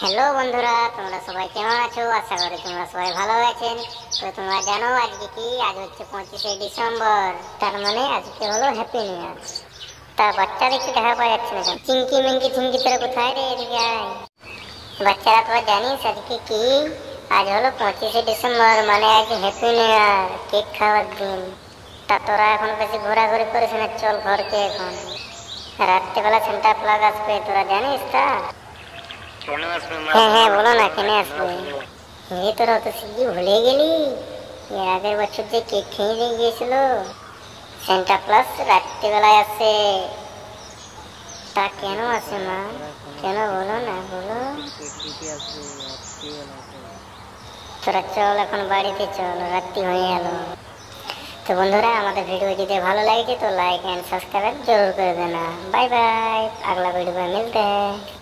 Hello বন্ধুরা, তোমরা সবাই কেমন আছো? আশা করি তোমরা সবাই ভালো আছেন। তো তোমরা জানো আজকে কি? আজ হচ্ছে 25শে ডিসেম্বর। তার মানে আজকে হলো হ্যাপি নিউ ইয়ার। তা বাচ্চা দেখতে দেখা পাওয়া যাচ্ছে না, চিঙ্কি মিঙ্কি ঝিঙ্কি তোরা কোথায় রে? এদিকে আয়। বাচ্চারা, তোরা জানিস আজকে কি? আজ হলো 25শে ডিসেম্বর, মানে আজ হ্যাপি নিউ ইয়ার, কেক খাওয়ার দিন। তা তোরা এখন বেশি ঘোরাঘুরি করিস না, চল ঘরকে। এখন রাত্রিবেলা সেন্টার প্লাগ আসবে, তোরা জানিস তা? হ্যাঁ হ্যাঁ, বলো না, কেন আসবে? তোরা তো শিগগির ভুলে গেলি। এর আগের বছর যে কেক খেয়ে দিয়ে গিয়েছিল, সেন্টা প্লাস রাত্রিবেলায় আসে। তা কেন আসে মা? কেন বলো না, বলো। তোরা চল এখন বাড়িতে চল, রাত্রি হয়ে গেল। তো বন্ধুরা, আমাদের ভিডিও যদি ভালো লাগে তো लाइक एंड सब्सक्राइब जरूर कर देना। बाय बाय, अगला वीडियो में मिलते हैं।